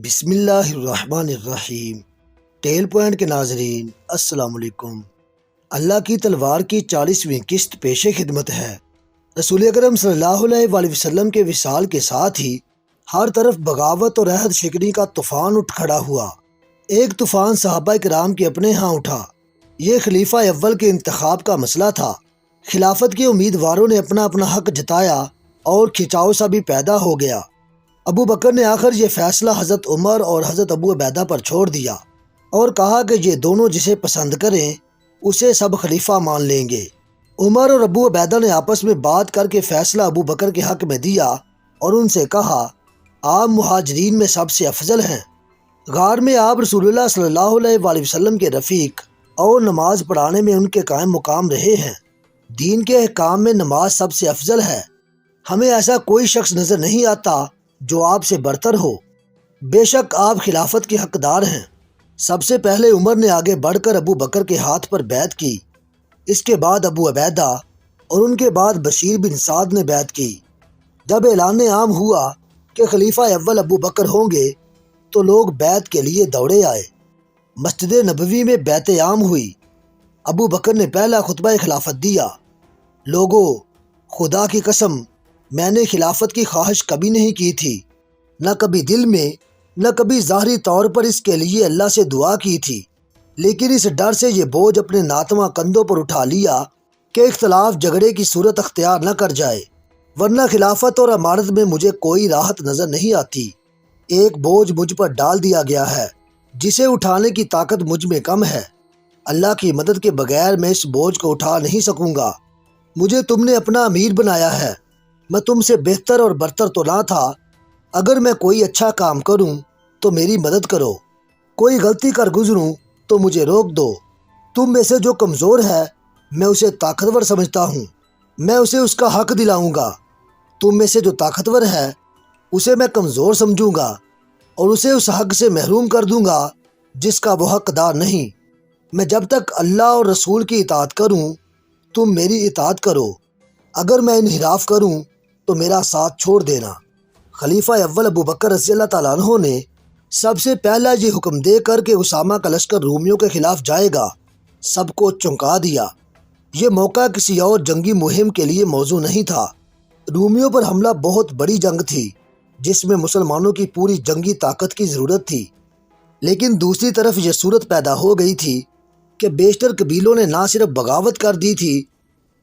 بسم اللہ الرحمن الرحیم۔ ٹیل پوائنٹ کے ناظرین السلام علیکم۔ اللہ کی تلوار کی 40ویں قسط پیش خدمت ہے۔ رسول اکرم صلی اللہ علیہ وآلہ وسلم کے وصال کے ساتھ ہی ہر طرف بغاوت اور عہد شکنی کا طوفان اٹھ کھڑا ہوا۔ ایک طوفان صحابہ کرام کے اپنے ہاں اٹھا۔ یہ خلیفہ اول کے انتخاب کا مسئلہ تھا۔ خلافت کے امیدواروں نے اپنا اپنا حق جتایا اور کھچاؤ سا بھی پیدا ہو گیا۔ ابو بکر نے آخر یہ فیصلہ حضرت عمر اور حضرت ابو عبیدہ پر چھوڑ دیا اور کہا کہ یہ دونوں جسے پسند کریں اسے سب خلیفہ مان لیں گے۔ عمر اور ابو عبیدہ نے آپس میں بات کر کے فیصلہ ابو بکر کے حق میں دیا اور ان سے کہا آپ مہاجرین میں سب سے افضل ہیں۔ غار میں آپ رسول اللہ صلی اللہ علیہ وآلہ وسلم کے رفیق اور نماز پڑھانے میں ان کے قائم مقام رہے ہیں۔ دین کے احکام میں نماز سب سے افضل ہے۔ ہمیں ایسا کوئی شخص نظر نہیں آتا جو آپ سے برتر ہو۔ بے شک آپ خلافت کے حقدار ہیں۔ سب سے پہلے عمر نے آگے بڑھ کر ابو بکر کے ہاتھ پر بیعت کی، اس کے بعد ابو عبیدہ اور ان کے بعد بشیر بن سعد نے بیعت کی۔ جب اعلان عام ہوا کہ خلیفہ اول ابو بکر ہوں گے تو لوگ بیعت کے لیے دوڑے آئے۔ مسجد نبوی میں بیعت عام ہوئی۔ ابو بکر نے پہلا خطبہ خلافت دیا۔ لوگوں، خدا کی قسم میں نے خلافت کی خواہش کبھی نہیں کی تھی، نہ کبھی دل میں نہ کبھی ظاہری طور پر اس کے لیے اللہ سے دعا کی تھی، لیکن اس ڈر سے یہ بوجھ اپنے ناتواں کندھوں پر اٹھا لیا کہ اختلاف جھگڑے کی صورت اختیار نہ کر جائے، ورنہ خلافت اور امارت میں مجھے کوئی راحت نظر نہیں آتی۔ ایک بوجھ مجھ پر ڈال دیا گیا ہے جسے اٹھانے کی طاقت مجھ میں کم ہے۔ اللہ کی مدد کے بغیر میں اس بوجھ کو اٹھا نہیں سکوں گا۔ مجھے تم نے اپنا امیر بنایا ہے، میں تم سے بہتر اور برتر تو نہ تھا۔ اگر میں کوئی اچھا کام کروں تو میری مدد کرو، کوئی غلطی کر گزروں تو مجھے روک دو۔ تم میں سے جو کمزور ہے میں اسے طاقتور سمجھتا ہوں، میں اسے اس کا حق دلاؤں گا۔ تم میں سے جو طاقتور ہے اسے میں کمزور سمجھوں گا اور اسے اس حق سے محروم کر دوں گا جس کا وہ حقدار نہیں۔ میں جب تک اللہ اور رسول کی اطاعت کروں تم میری اطاعت کرو، اگر میں انحراف کروں تو میرا ساتھ چھوڑ دینا۔ خلیفہ اول ابو بکر رضی اللہ تعالیٰ عنہ نے سب سے پہلا یہ حکم دے کر کہ اسامہ کا لشکر رومیوں کے خلاف جائے گا سب کو چونکا دیا۔ یہ موقع کسی اور جنگی مہم کے لیے موزوں نہیں تھا۔ رومیوں پر حملہ بہت بڑی جنگ تھی جس میں مسلمانوں کی پوری جنگی طاقت کی ضرورت تھی، لیکن دوسری طرف یہ صورت پیدا ہو گئی تھی کہ بیشتر قبیلوں نے نہ صرف بغاوت کر دی تھی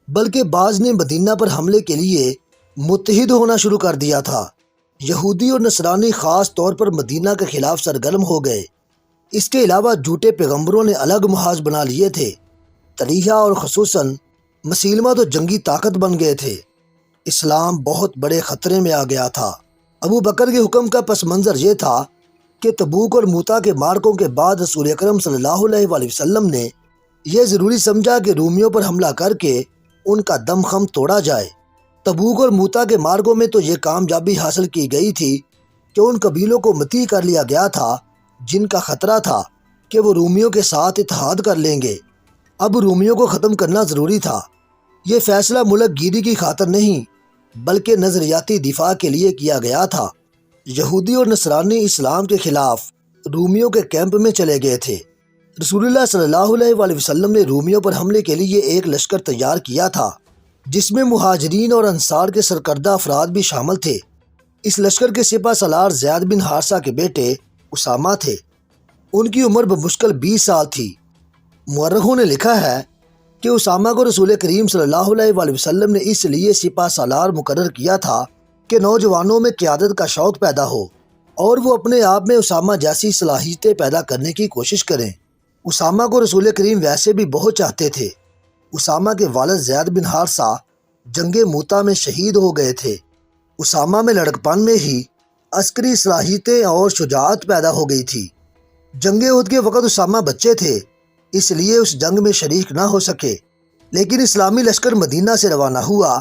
بلکہ بعض نے مدینہ پر حملے کے لیے متحد ہونا شروع کر دیا تھا۔ یہودی اور نصرانی خاص طور پر مدینہ کے خلاف سرگرم ہو گئے۔ اس کے علاوہ جھوٹے پیغمبروں نے الگ محاذ بنا لیے تھے۔ طلیحہ اور خصوصاً مسیلمہ تو جنگی طاقت بن گئے تھے۔ اسلام بہت بڑے خطرے میں آ گیا تھا۔ ابو بکر کے حکم کا پس منظر یہ تھا کہ تبوک اور موتا کے مارکوں کے بعد رسول اکرم صلی اللہ علیہ وآلہ وسلم نے یہ ضروری سمجھا کہ رومیوں پر حملہ کر کے ان کا دم خم توڑا جائے۔ تبوک اور موتا کے مارگوں میں تو یہ کامیابی حاصل کی گئی تھی کہ ان قبیلوں کو مطیع کر لیا گیا تھا جن کا خطرہ تھا کہ وہ رومیوں کے ساتھ اتحاد کر لیں گے۔ اب رومیوں کو ختم کرنا ضروری تھا۔ یہ فیصلہ ملک گیری کی خاطر نہیں بلکہ نظریاتی دفاع کے لیے کیا گیا تھا۔ یہودی اور نصرانی اسلام کے خلاف رومیوں کے کیمپ میں چلے گئے تھے۔ رسول اللہ صلی اللہ علیہ وآلہ وسلم نے رومیوں پر حملے کے لیے ایک لشکر تیار کیا تھا جس میں مہاجرین اور انصار کے سرکردہ افراد بھی شامل تھے۔ اس لشکر کے سپہ سالار زید بن حارثہ کے بیٹے اسامہ تھے۔ ان کی عمر بمشکل 20 سال تھی۔ مورخوں نے لکھا ہے کہ اسامہ کو رسول کریم صلی اللہ علیہ وآلہ وسلم نے اس لیے سپہ سالار مقرر کیا تھا کہ نوجوانوں میں قیادت کا شوق پیدا ہو اور وہ اپنے آپ میں اسامہ جیسی صلاحیتیں پیدا کرنے کی کوشش کریں۔ اسامہ کو رسول کریم ویسے بھی بہت چاہتے تھے۔ اسامہ کے والد زید بن حارثہ جنگ موتا میں شہید ہو گئے تھے۔ اسامہ میں لڑکپن میں ہی عسکری صلاحیتیں اور شجاعت پیدا ہو گئی تھی۔ جنگ احد کے وقت اسامہ بچے تھے، اس لیے اس جنگ میں شریک نہ ہو سکے، لیکن اسلامی لشکر مدینہ سے روانہ ہوا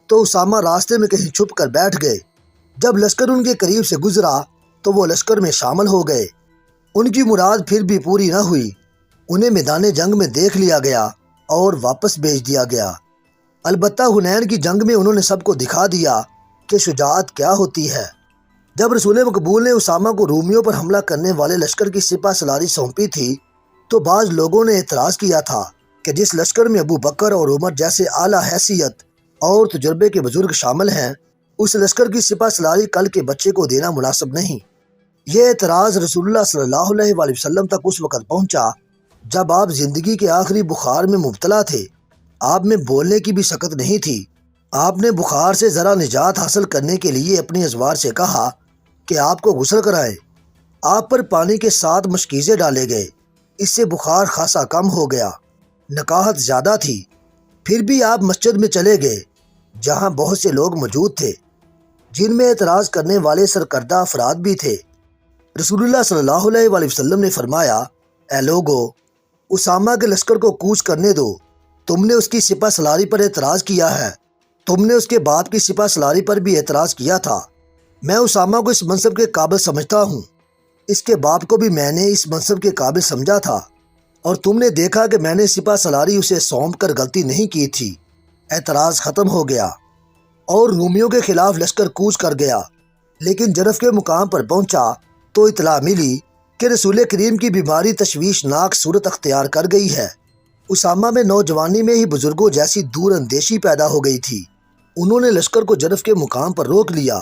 تو اسامہ راستے میں کہیں چھپ کر بیٹھ گئے۔ جب لشکر ان کے قریب سے گزرا تو وہ لشکر میں شامل ہو گئے۔ ان کی مراد پھر بھی پوری نہ ہوئی۔ انہیں میدان جنگ میں دیکھ لیا گیا اور واپس بھیج دیا گیا۔ البتہ حنین کی جنگ میں انہوں نے سب کو دکھا دیا کہ شجاعت کیا ہوتی ہے۔ جب رسول مقبول نے اسامہ کو رومیوں پر حملہ کرنے والے لشکر کی سپہ سالاری سونپی تھی تو بعض لوگوں نے اعتراض کیا تھا کہ جس لشکر میں ابو بکر اور عمر جیسے اعلیٰ حیثیت اور تجربے کے بزرگ شامل ہیں اس لشکر کی سپہ سالاری کل کے بچے کو دینا مناسب نہیں۔ یہ اعتراض رسول اللہ صلی اللہ علیہ وآلہ وسلم تک اس وقت پہنچا جب آپ زندگی کے آخری بخار میں مبتلا تھے۔ آپ میں بولنے کی بھی سکت نہیں تھی۔ آپ نے بخار سے ذرا نجات حاصل کرنے کے لیے اپنی ازواج سے کہا کہ آپ کو غسل کرائیں۔ آپ پر پانی کے ساتھ مشکیزیں ڈالے گئے، اس سے بخار خاصا کم ہو گیا۔ نکاہت زیادہ تھی، پھر بھی آپ مسجد میں چلے گئے جہاں بہت سے لوگ موجود تھے جن میں اعتراض کرنے والے سرکردہ افراد بھی تھے۔ رسول اللہ صلی اللہ علیہ وآلہ وسلم نے فرمایا، اے لوگو، اسامہ کے لشکر کو کوچ کرنے دو۔ تم نے اس کی سپہ سالاری پر اعتراض کیا ہے، تم نے اس کے باپ کی سپہ سالاری پر بھی اعتراض کیا تھا۔ میں اسامہ کو اس منصب کے قابل سمجھتا ہوں، اس کے باپ کو بھی میں نے اس منصب کے قابل سمجھا تھا، اور تم نے دیکھا کہ میں نے سپہ سالاری اسے سونپ کر غلطی نہیں کی تھی۔ اعتراض ختم ہو گیا اور رومیوں کے خلاف لشکر کوچ کر گیا، لیکن جرف کے مقام پر پہنچا تو اطلاع ملی کہ رسول کریم کی بیماری تشویشناک صورت اختیار کر گئی ہے۔ اسامہ میں نوجوانی میں ہی بزرگوں جیسی دور اندیشی پیدا ہو گئی تھی۔ انہوں نے لشکر کو جرف کے مقام پر روک لیا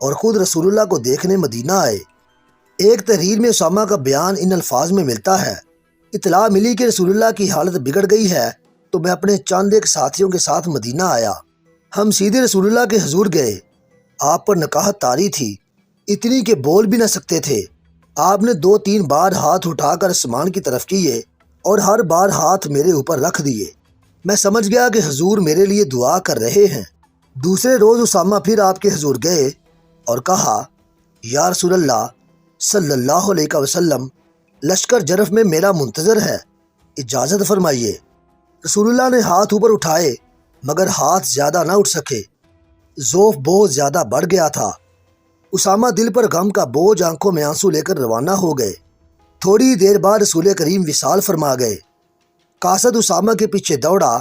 اور خود رسول اللہ کو دیکھنے مدینہ آئے۔ ایک تحریر میں اسامہ کا بیان ان الفاظ میں ملتا ہے، اطلاع ملی کہ رسول اللہ کی حالت بگڑ گئی ہے تو میں اپنے چند ایک ساتھیوں کے ساتھ مدینہ آیا۔ ہم سیدھے رسول اللہ کے حضور گئے۔ آپ پر نکاہت طاری تھی، اتنی کہ بول بھی نہ سکتے تھے۔ آپ نے 2-3 بار ہاتھ اٹھا کر آسمان کی طرف کیے اور ہر بار ہاتھ میرے اوپر رکھ دیے۔ میں سمجھ گیا کہ حضور میرے لیے دعا کر رہے ہیں۔ دوسرے روز اسامہ پھر آپ کے حضور گئے اور کہا، یا رسول اللہ صلی اللہ علیہ وسلم، لشکر جرف میں میرا منتظر ہے، اجازت فرمائیے۔ رسول اللہ نے ہاتھ اوپر اٹھائے مگر ہاتھ زیادہ نہ اٹھ سکے، ذوف بہت زیادہ بڑھ گیا تھا۔ اسامہ دل پر غم کا بوجھ آنکھوں میں آنسو لے کر روانہ ہو گئے۔ تھوڑی دیر بعد رسول کریم وصال فرما گئے۔ قاصد اسامہ کے پیچھے دوڑا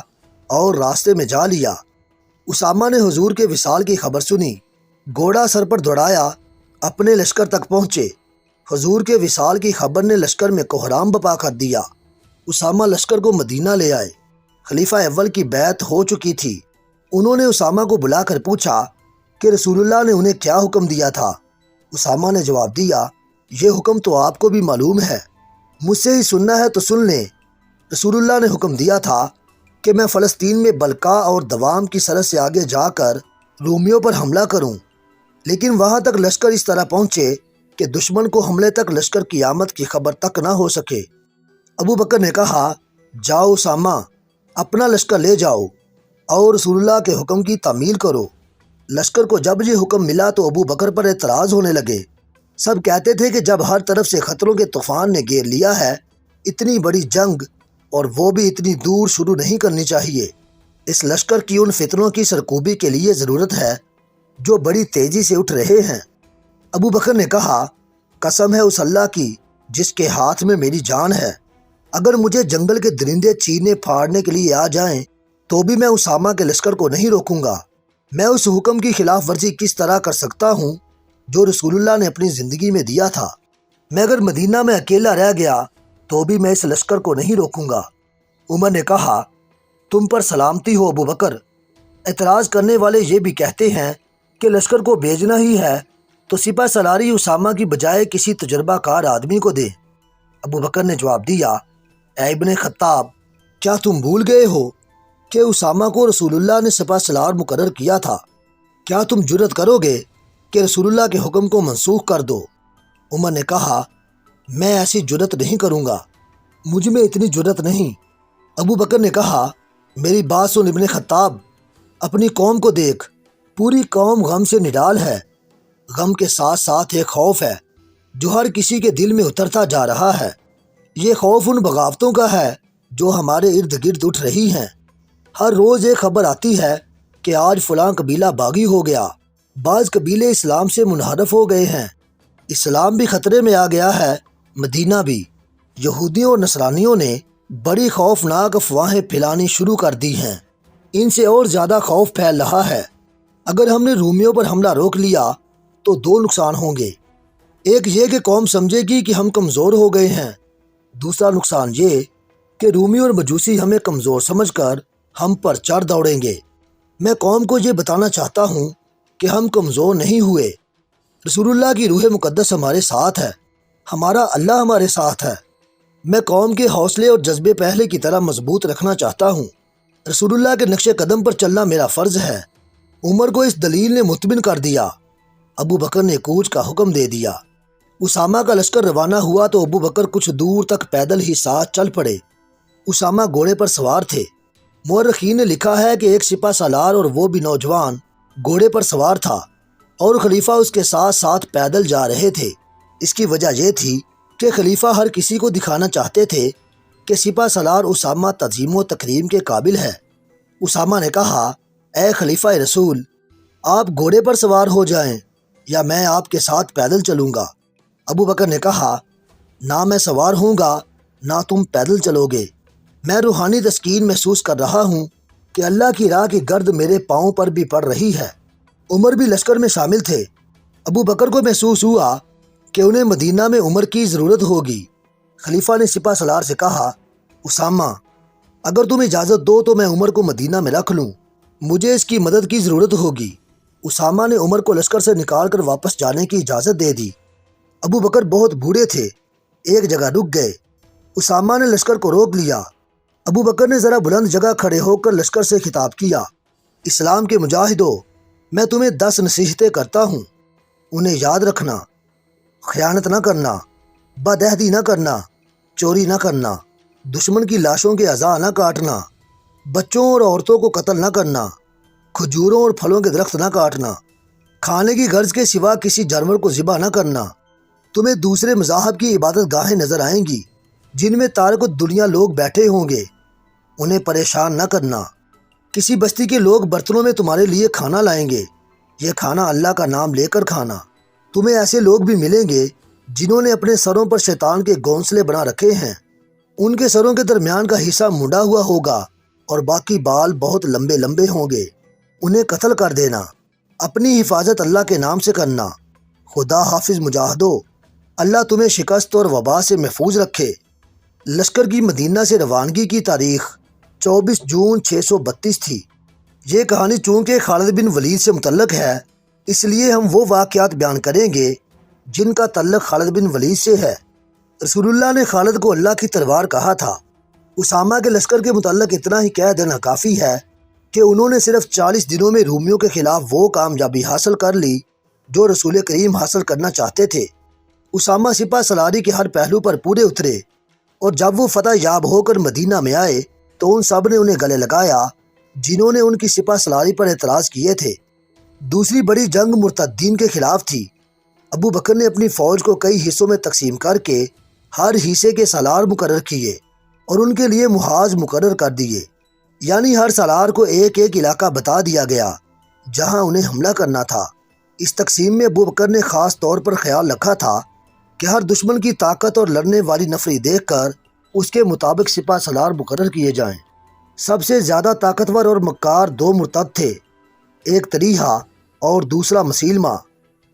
اور راستے میں جا لیا۔ اسامہ نے حضور کے وصال کی خبر سنی، گھوڑا سر پر دوڑایا، اپنے لشکر تک پہنچے۔ حضور کے وصال کی خبر نے لشکر میں کوہرام بپا کر دیا۔ اسامہ لشکر کو مدینہ لے آئے۔ خلیفہ اول کی بیعت ہو چکی تھی۔ انہوں نے اسامہ کو بلا کر پوچھا کہ رسول اللہ نے انہیں کیا حکم دیا تھا۔ اسامہ نے جواب دیا، یہ حکم تو آپ کو بھی معلوم ہے، مجھ سے ہی سننا ہے تو سن لیں۔ رسول اللہ نے حکم دیا تھا کہ میں فلسطین میں بلقا اور دوام کی سرحد سے آگے جا کر رومیوں پر حملہ کروں، لیکن وہاں تک لشکر اس طرح پہنچے کہ دشمن کو حملے تک لشکر کی آمد کی خبر تک نہ ہو سکے۔ ابو بکر نے کہا، جاؤ اسامہ، اپنا لشکر لے جاؤ اور رسول اللہ کے حکم کی تعمیل کرو۔ لشکر کو جب یہ حکم ملا تو ابو بکر پر اعتراض ہونے لگے۔ سب کہتے تھے کہ جب ہر طرف سے خطروں کے طوفان نے گھیر لیا ہے، اتنی بڑی جنگ اور وہ بھی اتنی دور شروع نہیں کرنی چاہیے۔ اس لشکر کی ان فتنوں کی سرکوبی کے لیے ضرورت ہے جو بڑی تیزی سے اٹھ رہے ہیں۔ ابو بکر نے کہا، قسم ہے اس اللہ کی جس کے ہاتھ میں میری جان ہے، اگر مجھے جنگل کے درندے چیرنے پھاڑنے کے لیے آ جائیں تو بھی میں اسامہ کے لشکر کو نہیں روکوں گا۔ میں اس حکم کی خلاف ورزی کس طرح کر سکتا ہوں جو رسول اللہ نے اپنی زندگی میں دیا تھا؟ میں اگر مدینہ میں اکیلا رہ گیا تو بھی میں اس لشکر کو نہیں روکوں گا۔ عمر نے کہا، تم پر سلامتی ہو ابو بکر، اعتراض کرنے والے یہ بھی کہتے ہیں کہ لشکر کو بھیجنا ہی ہے تو سپہ سالاری اسامہ کی بجائے کسی تجربہ کار آدمی کو دے۔ ابو بکر نے جواب دیا، اے ابن خطاب، کیا تم بھول گئے ہو کہ اسامہ کو رسول اللہ نے سپہ سالار مقرر کیا تھا؟ کیا تم جرأت کرو گے کہ رسول اللہ کے حکم کو منسوخ کر دو؟ عمر نے کہا، میں ایسی جرأت نہیں کروں گا، مجھ میں اتنی جرأت نہیں۔ ابو بکر نے کہا، میری بات سن ابن خطاب، اپنی قوم کو دیکھ، پوری قوم غم سے نڈال ہے۔ غم کے ساتھ ساتھ ایک خوف ہے جو ہر کسی کے دل میں اترتا جا رہا ہے۔ یہ خوف ان بغاوتوں کا ہے جو ہمارے ارد گرد اٹھ رہی ہیں۔ ہر روز ایک خبر آتی ہے کہ آج فلاں قبیلہ باغی ہو گیا، بعض قبیلے اسلام سے منحرف ہو گئے ہیں، اسلام بھی خطرے میں آ گیا ہے، مدینہ بھی۔ یہودیوں اور نصرانیوں نے بڑی خوفناک افواہیں پھیلانی شروع کر دی ہیں، ان سے اور زیادہ خوف پھیل رہا ہے۔ اگر ہم نے رومیوں پر حملہ روک لیا تو دو نقصان ہوں گے۔ ایک یہ کہ قوم سمجھے گی کہ ہم کمزور ہو گئے ہیں، دوسرا نقصان یہ کہ رومی اور مجوسی ہمیں کمزور سمجھ کر ہم پر چڑھ دوڑیں گے۔ میں قوم کو یہ بتانا چاہتا ہوں کہ ہم کمزور نہیں ہوئے۔ رسول اللہ کی روح مقدس ہمارے ساتھ ہے، ہمارا اللہ ہمارے ساتھ ہے۔ میں قوم کے حوصلے اور جذبے پہلے کی طرح مضبوط رکھنا چاہتا ہوں۔ رسول اللہ کے نقش قدم پر چلنا میرا فرض ہے۔ عمر کو اس دلیل نے مطمئن کر دیا۔ ابو بکر نے کوچ کا حکم دے دیا۔ اسامہ کا لشکر روانہ ہوا تو ابو بکر کچھ دور تک پیدل ہی ساتھ چل پڑے۔ اسامہ گھوڑے پر سوار تھے۔ مورخین نے لکھا ہے کہ ایک سپہ سالار اور وہ بھی نوجوان گھوڑے پر سوار تھا اور خلیفہ اس کے ساتھ ساتھ پیدل جا رہے تھے۔ اس کی وجہ یہ تھی کہ خلیفہ ہر کسی کو دکھانا چاہتے تھے کہ سپہ سالار اسامہ تعظیم و تکریم کے قابل ہے۔ اسامہ نے کہا، اے خلیفہ رسول، آپ گھوڑے پر سوار ہو جائیں یا میں آپ کے ساتھ پیدل چلوں گا۔ ابو بکر نے کہا، نہ میں سوار ہوں گا نہ تم پیدل چلو گے۔ میں روحانی تسکین محسوس کر رہا ہوں کہ اللہ کی راہ کی گرد میرے پاؤں پر بھی پڑ رہی ہے۔ عمر بھی لشکر میں شامل تھے۔ ابو بکر کو محسوس ہوا کہ انہیں مدینہ میں عمر کی ضرورت ہوگی۔ خلیفہ نے سپہ سالار سے کہا، اسامہ، اگر تم اجازت دو تو میں عمر کو مدینہ میں رکھ لوں، مجھے اس کی مدد کی ضرورت ہوگی۔ اسامہ نے عمر کو لشکر سے نکال کر واپس جانے کی اجازت دے دی۔ ابو بکر بہت بوڑھے تھے، ایک جگہ رک گئے۔ اسامہ نے لشکر کو روک لیا۔ ابو بکر نے ذرا بلند جگہ کھڑے ہو کر لشکر سے خطاب کیا، اسلام کے مجاہدوں، میں تمہیں 10 نصیحتیں کرتا ہوں، انہیں یاد رکھنا۔ خیانت نہ کرنا، بدعہدی نہ کرنا، چوری نہ کرنا، دشمن کی لاشوں کے اعضاء نہ کاٹنا، بچوں اور عورتوں کو قتل نہ کرنا، کھجوروں اور پھلوں کے درخت نہ کاٹنا، کھانے کی غرض کے سوا کسی جانور کو ذبح نہ کرنا۔ تمہیں دوسرے مذاہب کی عبادت گاہیں نظر آئیں گی جن میں تارک الدنیا لوگ بیٹھے ہوں گے، انہیں پریشان نہ کرنا۔ کسی بستی کے لوگ برتنوں میں تمہارے لیے کھانا لائیں گے، یہ کھانا اللہ کا نام لے کر کھانا۔ تمہیں ایسے لوگ بھی ملیں گے جنہوں نے اپنے سروں پر شیطان کے گھونسلے بنا رکھے ہیں، ان کے سروں کے درمیان کا حصہ منڈا ہوا ہوگا اور باقی بال بہت لمبے لمبے ہوں گے، انہیں قتل کر دینا۔ اپنی حفاظت اللہ کے نام سے کرنا۔ خدا حافظ مجاہدو، اللہ تمہیں شکست اور وبا سے محفوظ رکھے۔ لشکر کی مدینہ سے روانگی کی تاریخ 24 جون 632 تھی۔ یہ کہانی چونکہ خالد بن ولید سے متعلق ہے، اس لیے ہم وہ واقعات بیان کریں گے جن کا تعلق خالد بن ولید سے ہے۔ رسول اللہ نے خالد کو اللہ کی تلوار کہا تھا۔ اسامہ کے لشکر کے متعلق اتنا ہی کہہ دینا کافی ہے کہ انہوں نے صرف 40 دنوں میں رومیوں کے خلاف وہ کامیابی حاصل کر لی جو رسول کریم حاصل کرنا چاہتے تھے۔ اسامہ سپہ سالاری کے ہر پہلو پر پورے اترے، اور جب وہ فتح یاب ہو کر مدینہ میں آئے تو ان سب نے انہیں گلے لگایا جنہوں نے ان کی سپہ سالاری پر اعتراض کیے تھے۔ دوسری بڑی جنگ مرتدین کے خلاف تھی۔ ابو بکر نے اپنی فوج کو کئی حصوں میں تقسیم کر کے ہر حصے کے سالار مقرر کیے اور ان کے لیے محاذ مقرر کر دیے، یعنی ہر سالار کو ایک ایک علاقہ بتا دیا گیا جہاں انہیں حملہ کرنا تھا۔ اس تقسیم میں ابو بکر نے خاص طور پر خیال رکھا تھا کہ ہر دشمن کی طاقت اور لڑنے والی نفری دیکھ کر اس کے مطابق سپہ سالار مقرر کیے جائیں۔ سب سے زیادہ طاقتور اور مکار 2 مرتد تھے، ایک طلیحہ اور دوسرا مسیلمہ۔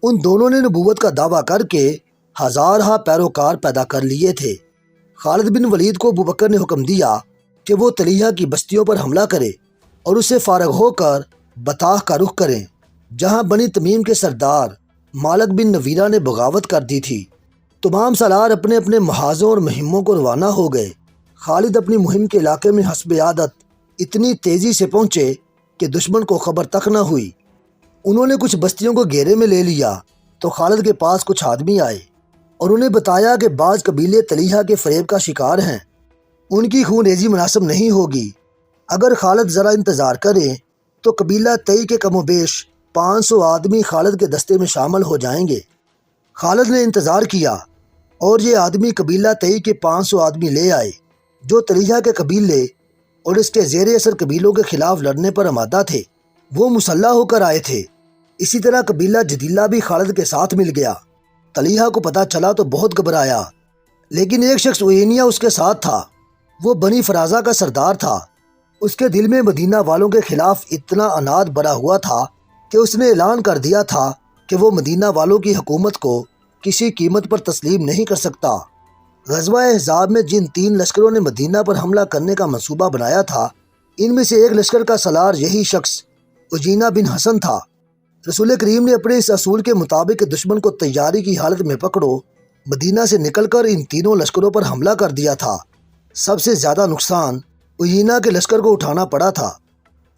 ان دونوں نے نبوت کا دعویٰ کر کے ہزارہ پیروکار پیدا کر لیے تھے۔ خالد بن ولید کو ابو بکر نے حکم دیا کہ وہ طلیحہ کی بستیوں پر حملہ کرے اور اس سے فارغ ہو کر بطاح کا رخ کریں جہاں بنی تمیم کے سردار مالک بن نویرہ نے بغاوت کر دی تھی۔ تمام سالار اپنے اپنے محاذوں اور مہموں کو روانہ ہو گئے۔ خالد اپنی مہم کے علاقے میں حسب عادت اتنی تیزی سے پہنچے کہ دشمن کو خبر تک نہ ہوئی۔ انہوں نے کچھ بستیوں کو گھیرے میں لے لیا تو خالد کے پاس کچھ آدمی آئے اور انہیں بتایا کہ بعض قبیلے طلیحہ کے فریب کا شکار ہیں، ان کی خون ریزی مناسب نہیں ہوگی۔ اگر خالد ذرا انتظار کریں تو قبیلہ تئی کے کم و بیش 500 آدمی خالد کے دستے میں شامل ہو جائیں گے۔ خالد نے انتظار کیا اور یہ آدمی قبیلہ تئی کے 500 آدمی لے آئے جو طلیحہ کے قبیلے اور اس کے زیر اثر قبیلوں کے خلاف لڑنے پر آمادہ تھے۔ وہ مسلح ہو کر آئے تھے۔ اسی طرح قبیلہ جدیلہ بھی خالد کے ساتھ مل گیا۔ طلیحہ کو پتہ چلا تو بہت گھبرایا، لیکن ایک شخص اوینیہ اس کے ساتھ تھا۔ وہ بنی فرازہ کا سردار تھا۔ اس کے دل میں مدینہ والوں کے خلاف اتنا عناد بھرا ہوا تھا کہ اس نے اعلان کر دیا تھا کہ وہ مدینہ والوں کی حکومت کو کسی قیمت پر تسلیم نہیں کر سکتا۔ غزوہ احزاب میں جن 3 لشکروں نے مدینہ پر حملہ کرنے کا منصوبہ بنایا تھا، ان میں سے ایک لشکر کا سالار یہی شخص عجینہ بن حصن تھا۔ رسول کریم نے اپنے اس اصول کے مطابق دشمن کو تیاری کی حالت میں پکڑو مدینہ سے نکل کر ان تینوں لشکروں پر حملہ کر دیا تھا۔ سب سے زیادہ نقصان عجینہ کے لشکر کو اٹھانا پڑا تھا۔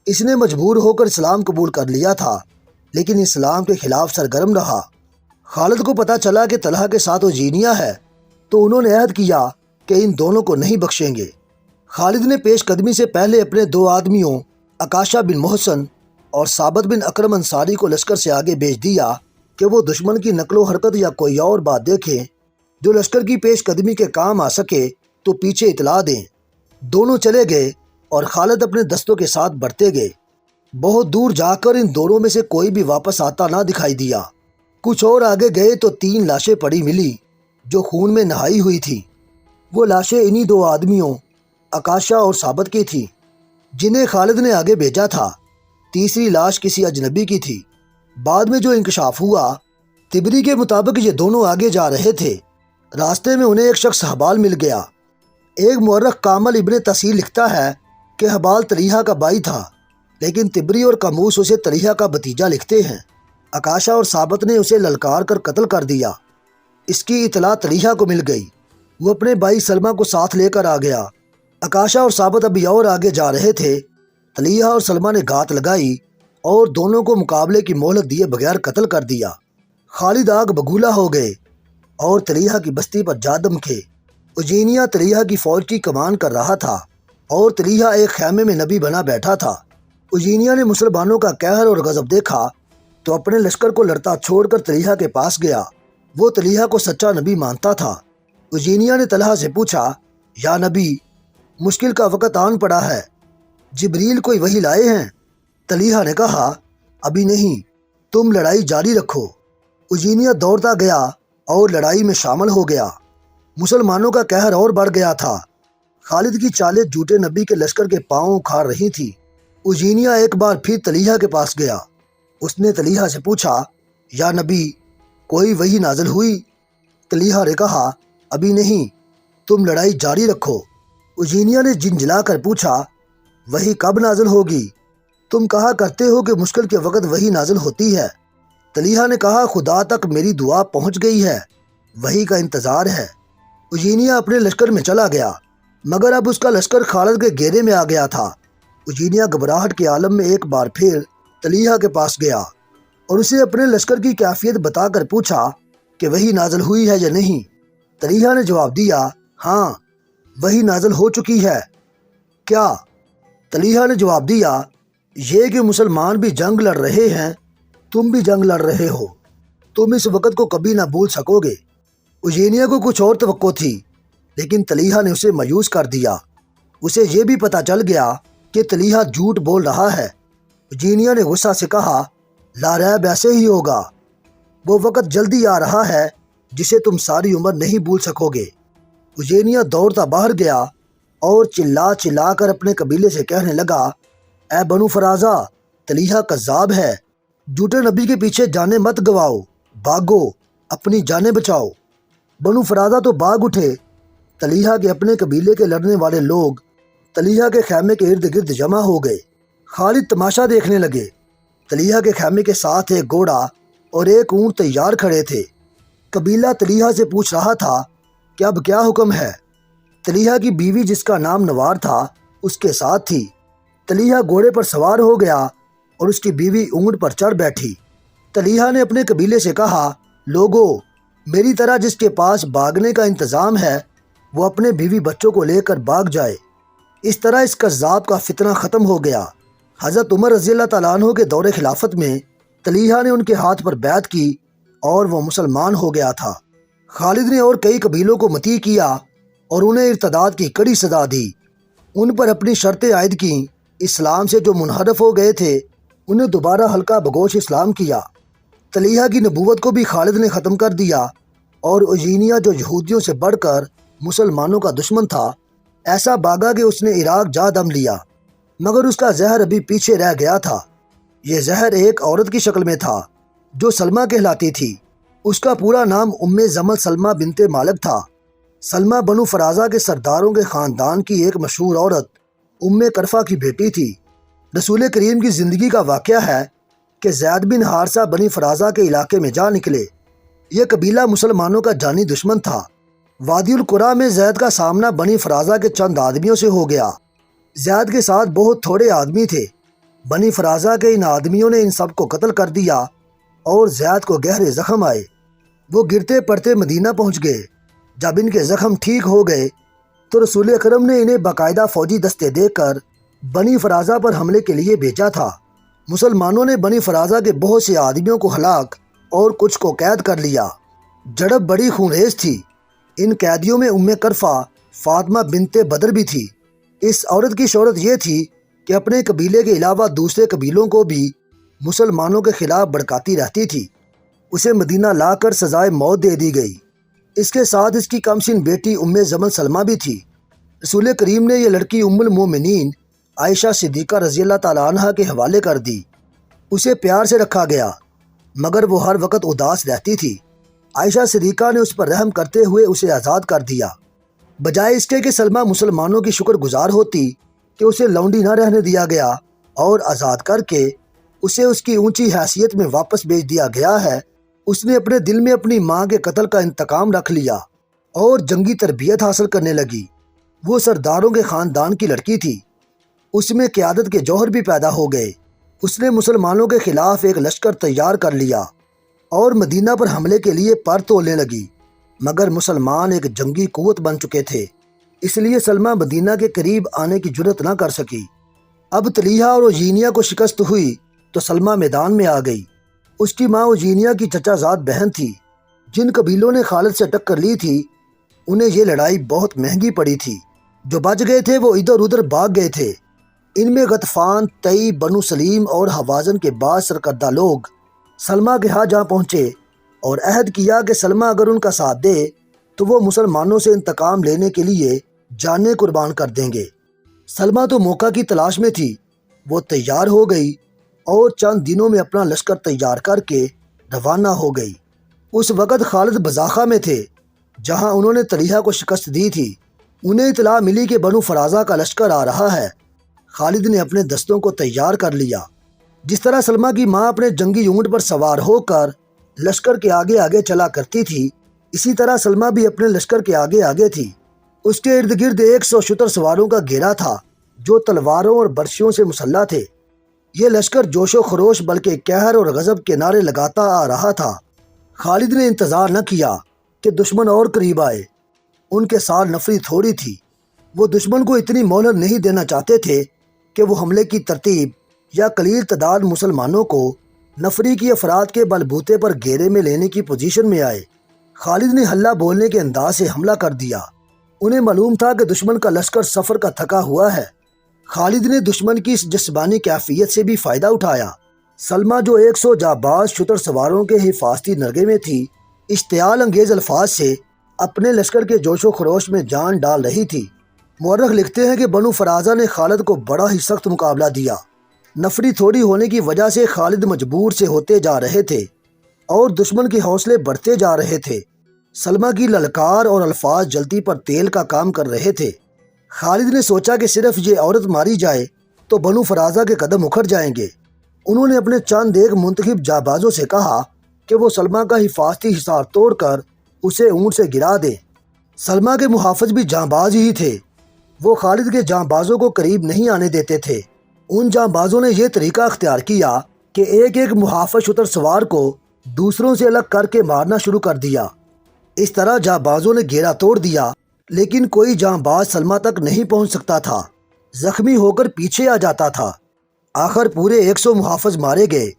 اس نے مجبور ہو کر اسلام قبول کر لیا تھا، لیکن اسلام کے خلاف سرگرم رہا۔ خالد کو پتہ چلا کہ طلحہ کے ساتھ عجینہ ہے، تو انہوں نے عہد کیا کہ ان دونوں کو نہیں بخشیں گے۔ خالد نے پیش قدمی سے پہلے اپنے 2 آدمیوں عکاشہ بن محسن اور ثابت بن اکرم انصاری کو لشکر سے آگے بھیج دیا کہ وہ دشمن کی نقل و حرکت یا کوئی اور بات دیکھیں جو لشکر کی پیش قدمی کے کام آ سکے تو پیچھے اطلاع دیں۔ دونوں چلے گئے اور خالد اپنے دستوں کے ساتھ بڑھتے گئے۔ بہت دور جا کر ان دونوں میں سے کوئی بھی واپس آتا نہ دکھائی دیا۔ کچھ اور آگے گئے تو 3 لاشیں پڑی ملی جو خون میں نہائی ہوئی تھی۔ وہ لاشیں انہی 2 آدمیوں عکاشہ اور ثابت کی تھی جنہیں خالد نے آگے بھیجا تھا۔ تیسری لاش کسی اجنبی کی تھی۔ بعد میں جو انکشاف ہوا، طبری کے مطابق یہ دونوں آگے جا رہے تھے۔ راستے میں انہیں ایک شخص حبال مل گیا۔ ایک مورخ کامل ابن تحصیل لکھتا ہے کہ حبال طلیحہ کا بھائی تھا، لیکن طبری اور قاموس اسے طلیحہ کا بھتیجا لکھتے ہیں۔ عکاشہ اور ثابت نے اسے للکار کر قتل کر دیا۔ اس کی اطلاع طلیحہ کو مل گئی۔ وہ اپنے بھائی سلمہ کو ساتھ لے کر آ گیا۔ عکاشہ اور ثابت ابھی اور آگے جا رہے تھے۔ طلیحہ اور سلمہ نے گھات لگائی اور دونوں کو مقابلے کی مہلت دیے بغیر قتل کر دیا۔ خالد آگ بگولا ہو گئے اور طلیحہ کی بستی پر جا دمکے۔ عجینہ طلیحہ کی فوج کی کمان کر رہا تھا اور طلیحہ ایک خیمے میں نبی بنا بیٹھا تھا۔ عجینہ نے مسلمانوں کا قہر اور غضب دیکھا تو اپنے لشکر کو لڑتا چھوڑ کر طلیحہ کے پاس گیا۔ وہ طلیحہ کو سچا نبی مانتا تھا۔ عجینہ نے طلحہ سے پوچھا، یا نبی، مشکل کا وقت آن پڑا ہے، جبریل کوئی وحی لائے ہیں؟ طلیحہ نے کہا، ابھی نہیں، تم لڑائی جاری رکھو۔ عجینہ دوڑتا گیا اور لڑائی میں شامل ہو گیا۔ مسلمانوں کا قہر اور بڑھ گیا تھا۔ خالد کی چالیں جھوٹے نبی کے لشکر کے پاؤں اکھاڑ رہی تھی۔ عجینہ ایک بار پھر طلیحہ کے پاس گیا۔ اس نے طلیحہ سے پوچھا، یا نبی، کوئی وحی نازل ہوئی؟ طلیحہ نے کہا، ابھی نہیں، تم لڑائی جاری رکھو۔ عجینہ نے جھنجھلا کر پوچھا، وحی کب نازل ہوگی؟ تم کہا کرتے ہو کہ مشکل کے وقت وحی نازل ہوتی ہے۔ طلیحہ نے کہا، خدا تک میری دعا پہنچ گئی ہے، وحی کا انتظار ہے۔ عجینہ اپنے لشکر میں چلا گیا، مگر اب اس کا لشکر خالد کے گھیرے میں آ گیا تھا۔ عجینہ گھبراہٹ کے عالم میں ایک بار پھر طلیحہ کے پاس گیا اور اسے اپنے لشکر کی کیفیت بتا کر پوچھا کہ وحی نازل ہوئی ہے یا نہیں۔ طلیحہ نے جواب دیا، ہاں، وحی نازل ہو چکی ہے۔ کیا؟ طلیحہ نے جواب دیا، یہ کہ مسلمان بھی جنگ لڑ رہے ہیں، تم بھی جنگ لڑ رہے ہو، تم اس وقت کو کبھی نہ بھول سکو گے۔ عجینہ کو کچھ اور توقع تھی، لیکن طلیحہ نے اسے مایوس کر دیا۔ اسے یہ بھی پتہ چل گیا کہ طلیحہ جھوٹ بول رہا ہے۔ عجینہ نے غصہ سے کہا، لا ریب ایسے ہی ہوگا، وہ وقت جلدی آ رہا ہے جسے تم ساری عمر نہیں بھول سکو گے۔ عجینہ دوڑتا باہر گیا اور چلا چلا کر اپنے قبیلے سے کہنے لگا، اے بنو فرازہ، طلیحہ کذاب ہے، جھوٹے نبی کے پیچھے جانیں مت گواؤ، بھاگو، اپنی جانیں بچاؤ۔ بنو فرازہ تو بھاگ اٹھے۔ طلیحہ کے اپنے قبیلے کے لڑنے والے لوگ طلیحہ کے خیمے کے ارد گرد جمع ہو گئے۔ خالد تماشا دیکھنے لگے۔ طلیحہ کے خیمے کے ساتھ ایک گھوڑا اور ایک اونٹ تیار کھڑے تھے۔ قبیلہ طلیحہ سے پوچھ رہا تھا کہ اب کیا حکم ہے؟ طلیحہ کی بیوی جس کا نام نوار تھا اس کے ساتھ تھی۔ طلیحہ گھوڑے پر سوار ہو گیا اور اس کی بیوی اونٹ پر چڑھ بیٹھی۔ طلیحہ نے اپنے قبیلے سے کہا، لوگو، میری طرح جس کے پاس بھاگنے کا انتظام ہے وہ اپنے بیوی بچوں کو لے کر بھاگ جائے۔ اس طرح اس کذاب کا فتنہ ختم ہو گیا۔ حضرت عمر رضی اللہ تعالیٰ عنہ کے دور خلافت میں طلیحہ نے ان کے ہاتھ پر بیعت کی اور وہ مسلمان ہو گیا تھا۔ خالد نے اور کئی قبیلوں کو مطیع کیا اور انہیں ارتداد کی کڑی سزا دی۔ ان پر اپنی شرطیں عائد کیں۔ اسلام سے جو منحرف ہو گئے تھے انہیں دوبارہ حلقہ بگوش اسلام کیا۔ طلیحہ کی نبوت کو بھی خالد نے ختم کر دیا اور عجینہ جو یہودیوں سے بڑھ کر مسلمانوں کا دشمن تھا ایسا بھاگا کہ اس نے عراق جا دم لیا، مگر اس کا زہر ابھی پیچھے رہ گیا تھا۔ یہ زہر ایک عورت کی شکل میں تھا جو سلمہ کہلاتی تھی۔ اس کا پورا نام ام زمل سلمہ بنت مالک تھا۔ سلمہ بنو فرازہ کے سرداروں کے خاندان کی ایک مشہور عورت ام کرفہ کی بیٹی تھی۔ رسول کریم کی زندگی کا واقعہ ہے کہ زید بن حارثہ بنی فرازہ کے علاقے میں جا نکلے۔ یہ قبیلہ مسلمانوں کا جانی دشمن تھا۔ وادی القریٰ میں زید کا سامنا بنی فرازہ کے چند آدمیوں سے ہو گیا۔ زید کے ساتھ بہت تھوڑے آدمی تھے۔ بنی فرازہ کے ان آدمیوں نے ان سب کو قتل کر دیا اور زید کو گہرے زخم آئے۔ وہ گرتے پڑتے مدینہ پہنچ گئے۔ جب ان کے زخم ٹھیک ہو گئے تو رسول اکرم نے انہیں باقاعدہ فوجی دستے دے کر بنی فرازہ پر حملے کے لیے بھیجا تھا۔ مسلمانوں نے بنی فرازہ کے بہت سے آدمیوں کو ہلاک اور کچھ کو قید کر لیا۔ جھڑپ بڑی خونریز تھی۔ ان قیدیوں میں ام کرفہ فاطمہ بنت بدر بھی تھی۔ اس عورت کی شہرت یہ تھی کہ اپنے قبیلے کے علاوہ دوسرے قبیلوں کو بھی مسلمانوں کے خلاف بھڑکاتی رہتی تھی۔ اسے مدینہ لا کر سزائے موت دے دی گئی۔ اس کے ساتھ اس کی کم سن بیٹی ام زمل سلمہ بھی تھی۔ رسول کریم نے یہ لڑکی ام المومنین عائشہ صدیقہ رضی اللہ تعالیٰ عنہ کے حوالے کر دی۔ اسے پیار سے رکھا گیا مگر وہ ہر وقت اداس رہتی تھی۔ عائشہ صدیقہ نے اس پر رحم کرتے ہوئے اسے آزاد کر دیا، بجائے اس کے کہ سلمہ مسلمانوں کی شکر گزار ہوتی کہ اسے لونڈی نہ رہنے دیا گیا اور آزاد کر کے اسے اس کی اونچی حیثیت میں واپس بھیج دیا گیا ہے۔ اس نے اپنے دل میں اپنی ماں کے قتل کا انتقام رکھ لیا اور جنگی تربیت حاصل کرنے لگی۔ وہ سرداروں کے خاندان کی لڑکی تھی۔ اس میں قیادت کے جوہر بھی پیدا ہو گئے۔ اس نے مسلمانوں کے خلاف ایک لشکر تیار کر لیا اور مدینہ پر حملے کے لیے پر تولنے لگی، مگر مسلمان ایک جنگی قوت بن چکے تھے، اس لیے سلمہ مدینہ کے قریب آنے کی جرت نہ کر سکی۔ اب طلیحہ اور اوجینیہ کو شکست ہوئی تو سلمہ میدان میں آ گئی۔ اس کی ماں اوجینیہ کی چچا زاد بہن تھی۔ جن قبیلوں نے خالد سے ٹکر لی تھی انہیں یہ لڑائی بہت مہنگی پڑی تھی۔ جو بچ گئے تھے وہ ادھر ادھر بھاگ گئے تھے۔ ان میں غطفان، تئی، بنو سلیم اور حوازن کے بعض سرکردہ لوگ سلمہ کے ہاں جا پہنچے اور عہد کیا کہ سلمہ اگر ان کا ساتھ دے تو وہ مسلمانوں سے انتقام لینے کے لیے جانیں قربان کر دیں گے۔ سلمہ تو موقع کی تلاش میں تھی۔ وہ تیار ہو گئی اور چند دنوں میں اپنا لشکر تیار کر کے روانہ ہو گئی۔ اس وقت خالد بزاخہ میں تھے جہاں انہوں نے طلیحہ کو شکست دی تھی۔ انہیں اطلاع ملی کہ بنو فرازہ کا لشکر آ رہا ہے۔ خالد نے اپنے دستوں کو تیار کر لیا۔ جس طرح سلمہ کی ماں اپنے جنگی اونٹ پر سوار ہو کر لشکر کے آگے آگے چلا کرتی تھی، اسی طرح سلمہ بھی اپنے لشکر کے آگے آگے تھی۔ اس کے ارد گرد 100 شتر سواروں کا گھیرا تھا جو تلواروں اور برچیوں سے مسلح تھے۔ یہ لشکر جوش و خروش بلکہ قہر اور غضب کے نعرے لگاتا آ رہا تھا۔ خالد نے انتظار نہ کیا کہ دشمن اور قریب آئے۔ ان کے ساتھ نفری تھوڑی تھی۔ وہ دشمن کو اتنی مہلت نہیں دینا چاہتے تھے کہ وہ حملے کی ترتیب یا قلیل تعداد مسلمانوں کو نفری کی افراد کے بلبوتے پر گھیرے میں لینے کی پوزیشن میں آئے۔ خالد نے ہلہ بولنے کے انداز سے حملہ کر دیا۔ انہیں معلوم تھا کہ دشمن کا لشکر سفر کا تھکا ہوا ہے۔ خالد نے دشمن کی اس جسمانی کیفیت سے بھی فائدہ اٹھایا۔ سلمہ جو 100 جانباز شتر سواروں کے حفاظتی نرگے میں تھی، اشتعال انگیز الفاظ سے اپنے لشکر کے جوش و خروش میں جان ڈال رہی تھی۔ مورخ لکھتے ہیں کہ بنو فرازہ نے خالد کو بڑا ہی سخت مقابلہ دیا۔ نفری تھوڑی ہونے کی وجہ سے خالد مجبور سے ہوتے جا رہے تھے اور دشمن کے حوصلے بڑھتے جا رہے تھے۔ سلمہ کی للکار اور الفاظ جلتی پر تیل کا کام کر رہے تھے۔ خالد نے سوچا کہ صرف یہ عورت ماری جائے تو بنو فرازہ کے قدم اکھڑ جائیں گے۔ انہوں نے اپنے چند ایک منتخب جانبازوں سے کہا کہ وہ سلمہ کا حفاظتی حصار توڑ کر اسے اونٹ سے گرا دیں۔ سلمہ کے محافظ بھی جانباز ہی تھے۔ وہ خالد کے جانبازوں کو قریب نہیں آنے دیتے تھے۔ ان جانبازوں نے یہ طریقہ اختیار کیا کہ ایک ایک محافظ شتر سوار کو دوسروں سے الگ کر کے مارنا شروع کر دیا۔ اس طرح جانبازوں نے گھیرا توڑ دیا، لیکن کوئی جانباز سلمہ تک نہیں پہنچ سکتا تھا، زخمی ہو کر پیچھے آ جاتا تھا۔ آخر پورے 100 محافظ مارے گئے،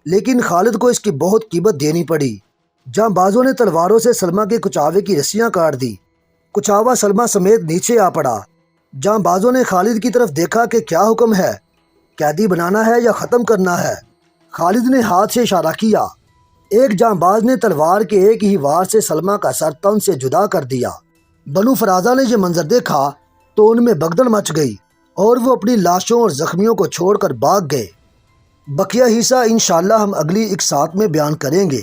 لیکن خالد کو اس کی بہت قیمت دینی پڑی۔ جانبازوں نے تلواروں سے سلمہ کے کچاوے کی رسیاں کاٹ دی۔ کچاوا سلمہ سمیت نیچے آ پڑا۔ جانبازوں نے خالد کی طرف دیکھا کہ کیا حکم ہے، قیدی بنانا ہے یا ختم کرنا ہے؟ خالد نے ہاتھ سے اشارہ کیا۔ ایک جانباز نے تلوار کے ایک ہی وار سے سلمہ کا سر تن سے جدا کر دیا۔ بنو فرازہ نے یہ منظر دیکھا تو ان میں بھگدڑ مچ گئی اور وہ اپنی لاشوں اور زخمیوں کو چھوڑ کر بھاگ گئے۔ بقیہ حصہ انشاءاللہ ہم اگلی اقساط میں بیان کریں گے۔